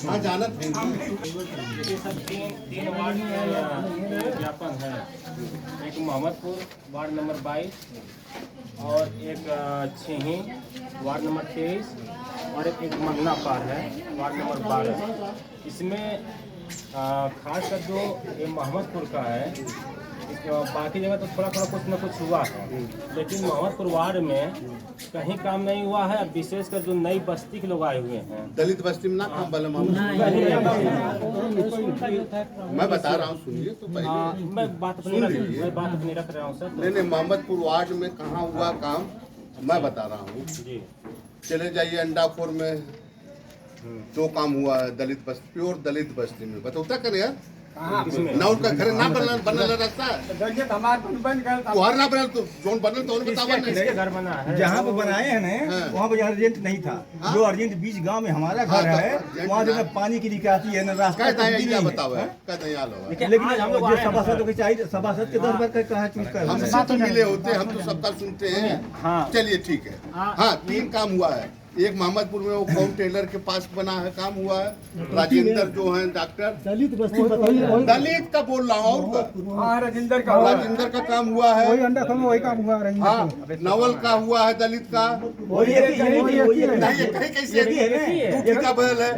हाँ जाना ये सब तीन वार्ड में ज्ञापन है। एक मोहम्मदपुर वार्ड नंबर 22 और एक छिही वार्ड नंबर 23 और एक मन्ना पार है वार्ड नंबर 12। इसमें खासकर जो ये मोहम्मदपुर का है, बाकी जगह तो थोड़ा थोड़ा कुछ न कुछ हुआ है, लेकिन मोहम्मदपुर वार्ड में कहीं काम नहीं हुआ है। विशेषकर जो नई बस्ती के लोग आए हुए हैं, दलित बस्ती में ना काम बल मैं बता रहा हूँ, सुनिए तो पहले मैं बात अपनी रख रहा हूँ सर। नहीं मोहम्मदपुर वार्ड में कहाँ हुआ काम मैं बता रहा हूँ जी, चले जाइए अंडापुर में 2 काम हुआ है दलित बस्ती, प्योर दलित बस्ती में बताओ करे यार ना उनका घर ना बनल रास्ता तुहार ना बनल तो जोन बनल तो बतावा नहीं घर बना है जहाँ पे बनाए हैं ना वहाँ पे अर्जेंट नहीं था। जो अर्जेंट बीच गांव में हमारा घर है वहाँ जो पानी की दिक्कत आती है ना रास्ता बताओ लेकिन हम लोग सभासद के चाहिए, सभासद के दर पर कहा चूज कर हम तो मिले होते हम तो सबका सुनते हैं। चलिए ठीक है। हाँ 3 काम हुआ है। एक मोहम्मदपुर में वो कौन टेलर के पास बना है काम हुआ है। राजेंद्र जो है डॉक्टर दलित बस्ती दलित का बोल रहा हूँ राजेंद्र का काम हुआ है। वही काम हुआ हाँ नवल का हुआ है दलित का नहीं कैसे का बदल है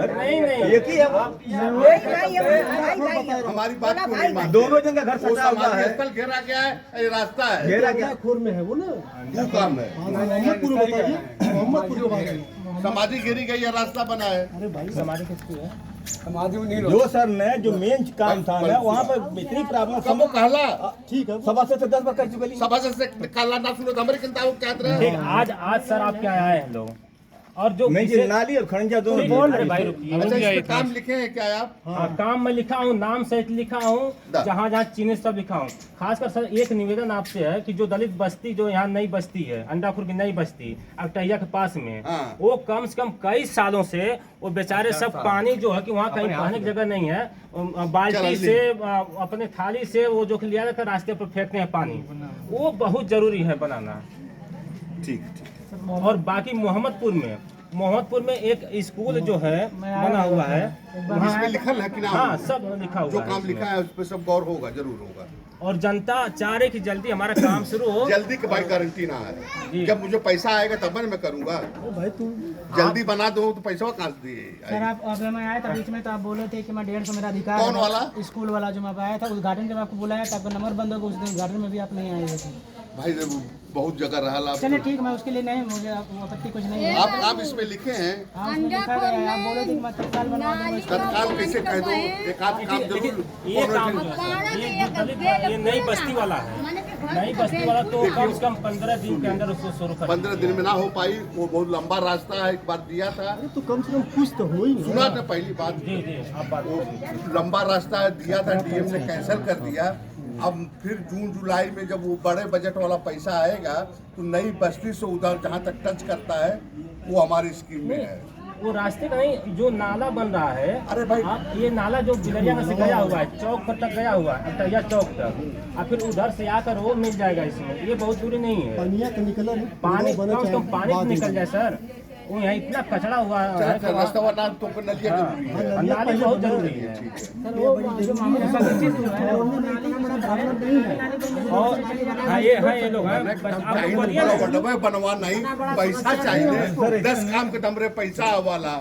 हमारी बात को नहीं मानते। दोनों जन का घर सटा हुआ है। स्थल घेरा गया है ये रास्ता है घेरा गया खोर में है वो ना वो काम है मोहम्मदपुर बताइए मोहम्मदपुर समाधि घेरी गई है रास्ता बना है। अरे भाई समाधि किसकी है? जो सर ने जो मेन काम था ना वहाँ पर इतनी प्रॉब्लम कबो कहला ठीक है सभासद से 10 बार कर चुके सभासद से कहला ना सुनो हमारे किंता क्या ठीक, आज सर आप क्या आए हैं लोग और जो नाली और खड़ंजा दोनों बोल रहे भाई अच्छा इसमें काम लिखे हैं क्या आप? हाँ काम में लिखा हूँ, नाम सहित लिखा हूँ, जहाँ जहाँ चिन्ह सब लिखा हूँ। खासकर सर एक निवेदन आपसे है कि जो दलित बस्ती जो यहाँ नई बस्ती है, अंडापुर की नई बस्ती अकटैया के पास में, वो कम से कम कई सालों से वो बेचारे सब पानी जो है कि वहाँ कहीं बहने की जगह नहीं है, बाल्टी से अपने थाली से वो जो लिया जाता है रास्ते पर फेंकते हैं पानी, वो बहुत जरूरी है बनाना। ठीक और बाकी मोहम्मदपुर में एक स्कूल जो है बना हुआ है, इसमें लिखल है कि ना? हाँ सब लिखा हुआ जो है काम लिखा है उस पर सब गौर होगा, जरूर होगा। और जनता चाह रही कि जल्दी हमारा काम शुरू हो। जल्दी की भाई गारंटी ना है, जब मुझे पैसा आएगा तब मैं करूंगा। भाई तू जल्दी बना दो तो पैसा कहाँ से दिए? सर आप अगर मैं आया था बीच में तो आप बोले थे कि मैं 150 मेरा अधिकार। कौन वाला? स्कूल वाला जो मैं आया था उद्घाटन जब आपको बुलाया था, आपका नंबर बंद होगा, उस दिन उद्घाटन में भी आप नहीं आए थे भाई। बहुत जगह रहा। चलिए ठीक, मैं उसके लिए नहीं, मुझे आपत्ति कुछ नहीं है। आप इसमें लिखे हैं? हाँ उसमें लिखा गया है, आप बोले थे कि मैं तत्काल बनवा दूंगा। तत्काल कैसे कह दो? एक आध काम जरूर। ये काम ये नई बस्ती वाला है, नई बस्ती वाला तो कम से कम 15 दिन के अंदर उसको शुरू कर। 15 दिन में ना हो पाई, वो बहुत लंबा रास्ता है। एक बार दिया था तो कम से कम कुछ तो हो ही सुना था पहली बात। जी आप बात करिए। लंबा रास्ता है, दिया था, डीएम ने कैंसिल कर दिया। अब फिर जून जुलाई में जब वो बड़े बजट वाला पैसा आएगा तो नई बस्ती से उधर जहाँ तक टच करता है वो हमारी स्कीम में है। वो रास्ते का नहीं, जो नाला बन रहा है, अरे भाई आप ये नाला जो बिलरिया से गया हुआ है चौक पर तक गया हुआ है, अकटैया चौक तक, और फिर उधर से आकर वो मिल जाएगा। इसमें ये बहुत दूरी नहीं है। पानी कम से कम पानी निकल जाए सर, वो यहाँ इतना कचरा हुआ है, रास्ता वाला तो नलिया जरूरी है, नाली बहुत जरूरी है। और हाँ ये लोग हैं बनवा नहीं, पैसा चाहिए 10 काम के टमरे पैसा वाला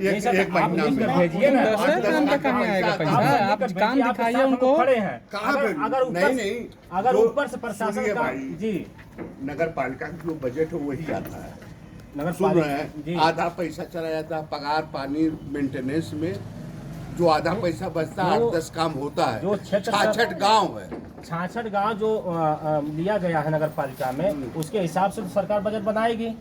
एक महीना में भेजिए ना। 10 काम का कहाँ आएगा पैसा? आप काम दिखाइए उनको। खड़े हैं कहाँ पे? अगर ऊपर से प्रशासन का जी नगर पालिका का जो बजट है वही आता है। नगर सुन रहे हैं, आधा पैसा चला जाता है पगार पानी मेंटेनेंस में, जो आधा पैसा बचता है 8-10 काम होता है। जो क्षेत्र 66 गाँव है, 66 गाँव जो लिया गया है नगर पालिका में, उसके हिसाब से तो सरकार बजट बनाएगी।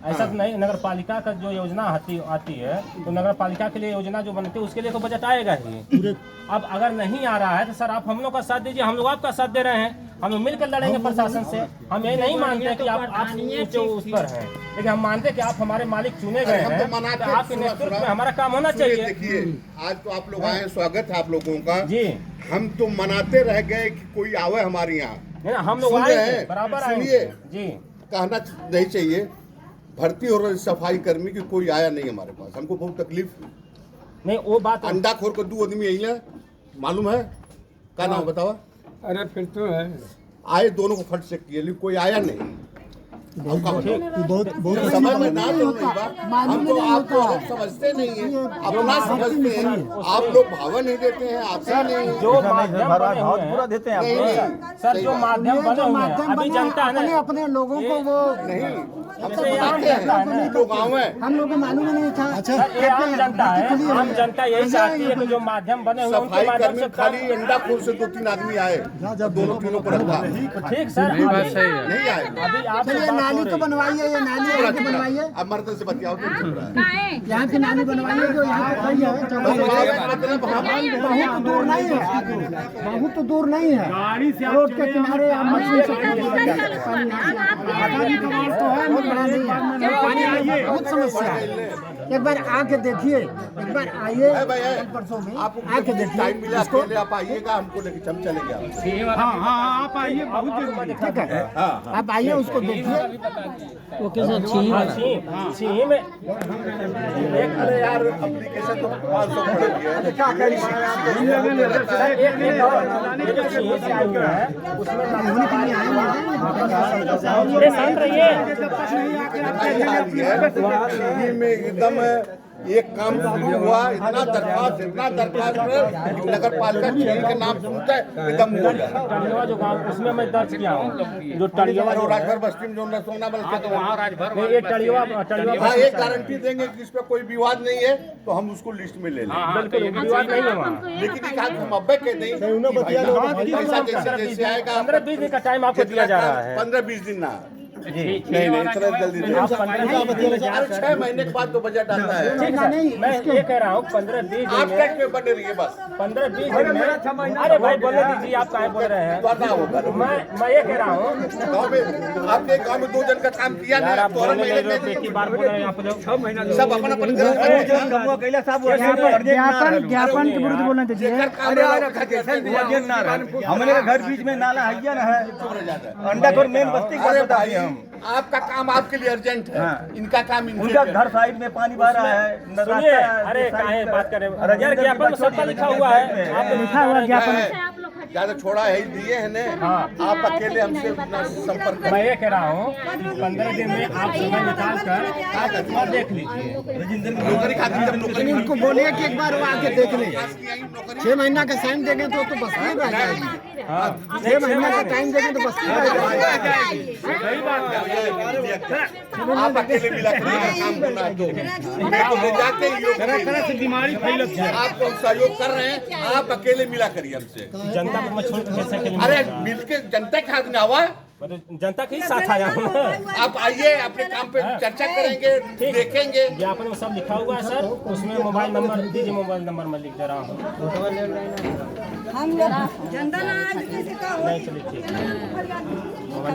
ऐसा तो नहीं, नगर पालिका का जो योजना आती है तो नगर पालिका के लिए योजना जो बनती है उसके लिए तो बजट आएगा ही। अब अगर नहीं आ रहा है तो सर आप हम लोग का साथ दीजिए, हम लोग आपका साथ दे रहे हैं, हम मिलकर लड़ेंगे प्रशासन से। हम ये नहीं मानते कि आप ऊंचे उस पर हैं, लेकिन हम मानते कि आप हमारे मालिक चुने गए हैं, तो आपके नेतृत्व में हमारा काम होना चाहिए। देखिए आज तो आप लोग आए, स्वागत है आप लोगों का जी। हम तो मनाते रह गए कि कोई आवे हमारे यहाँ, हम लोग आए बराबर सुनिए जी। कहना नहीं चाहिए। भर्ती हो रही सफाई कर्मी की कोई आया नहीं हमारे पास, हमको बहुत तकलीफ। नहीं वो बात अंडा खोर को 2 आदमी यही है, मालूम है क्या नाम बताओ? अरे फिर तो है आए दोनों को फट से किए, लेकिन कोई आया नहीं। बहुत समझ में ना तो नहीं बात, हमको आपको आप समझते नहीं है, अपना समझते हैं आप लोग, भावा नहीं देते हैं, आते नहीं हैं। जो माध्यम बने हुए हैं पूरा देते हैं नहीं, आपको। नहीं, सर, जो माध्यम बने हुए हैं अभी जनता है ना, अपने लोगों को वो नहीं, हम तो जैसे आम बताते जनता है हैं, ना, लोग गाँव है, हम लोगों को मालूम ही नहीं था। सर, ये आम जनता है, आम जनता यही चाहती है कि जो माध्यम बने हुए हैं उनके सफाई माध्यम कर्मी से खाली अंडा खोर से 2-3 आदमी आए, दोनों तीनों को रखा ठीक सर, नहीं आए। अभी आप चलिए नाली तो बनवाइए, ये नाली यहाँ की बनवाइए, अब मर्द से बतियाओ तो चुप रहा है। यहाँ की नाली बनवाइए जो यहाँ पे खड़ी है। मतलब हम बहुत दूर नहीं है, बहुत दूर नहीं है, रोड के किनारे आप मछली सब तो है, बहुत बड़ा नहीं है, बहुत समस्या है। एक बार आके देखिए, एक बार आइए है भाई है, परसों में आपको आके देखिए टाइम मिला अकेले आप आइएगा, हमको लेके हम चलेंगे आप। आप आइए, बहुत जरूरी ठीक है, आप आइए उसको देखिए। ओके सर, ठीक है। छीही में अरे यार एप्लीकेशन तो 500 पड़ेगी है। क्या करें ये जो छीही से आई हुई है उसमें ये शांत रहिए। में एकदम एक काम शुरू हुआ, इतना दरख्वास्त नगर पालिका छीही के नाम सुनता है एकदम हो जाए। टलिया जो गाँव उसमें मैं दर्ज किया हूँ, जो टलिया और राजभर बस्ती में जो सोना बल तो वहाँ ये टलिया हाँ, एक गारंटी देंगे कि इस पे कोई विवाद नहीं है तो हम उसको लिस्ट में ले लेंगे। बिल्कुल विवाद नहीं है वहाँ। लेकिन ये कहा कि हम अब्बे के नहीं, पैसा जैसे जैसे आएगा 15-20 दिन का टाइम आपको दिया जा रहा है। 15-20 दिन ना, जी नहीं इतना जल्दी नहीं। आप 6 महीने के बाद तो बजट आता है। ठीक है, मैं ये कह रहा हूँ 15-20 आप दिन ट्रैक में बने रहिए बस, 15-20 दिन में। अरे भाई बोलने दीजिए, आप काहे बोल रहे हैं? वरना होगा। मैं ये कह रहा हूँ गाँव में आपके गाँव में 2 जन का काम किया यार, ना, आप तो बोलने लगे हो, एक ही बार बोल रहे हैं आप लोग। सब अपन अपन ज्ञापन के विरुद्ध बोलना चाहिए। हमारे घर बीच में नाला है ना है, अंडा खोर मेन बस्ती का अरे बताते भाई, हैं हम। आपका काम आपके लिए अर्जेंट है, इनका काम उनका इनके घर साइड में पानी बह रहा है। सुनिए, अरे काहे बात कर रहे हैं यार, ज्ञापन में सबका लिखा हुआ है, आप लिखा हुआ ज्ञापन ज्यादा छोड़ा है दिए है ने, आप अकेले हमसे अपना संपर्क मैं ये कह रहा हूँ 15 दिन में आप समय निकाल कर आप देख लीजिए। नौकरी खाती जब नौकरी उनको बोलिए कि एक बार वो आके देख ले। 6 महीना का टाइम देंगे तो बस नहीं रह जाएगी। 6 महीना का टाइम देंगे तो बस नहीं रह जाएगी। सही बात है। आप अकेले मिला करिएगा काम करना है तो ले जाके तरह से बीमारी फैलत है। आपको हम सहयोग कर रहे हैं, आप अकेले मिला करिए हमसे। जनता को मैं छोड़ के कैसे खेलूं? अरे मिलके जनता के हाथ में आवा, जनता के ही साथ आया हूँ। आप आइए, अपने काम पे चर्चा करेंगे, देखेंगे। ज्ञापन में सब लिखा हुआ है सर, उसमें मोबाइल नंबर दीजिए, मोबाइल नंबर मैं लिख दे रहा हूँ। हम जनता ना आज किसी का हो नहीं चलिए ठीक है, मोबाइल नंबर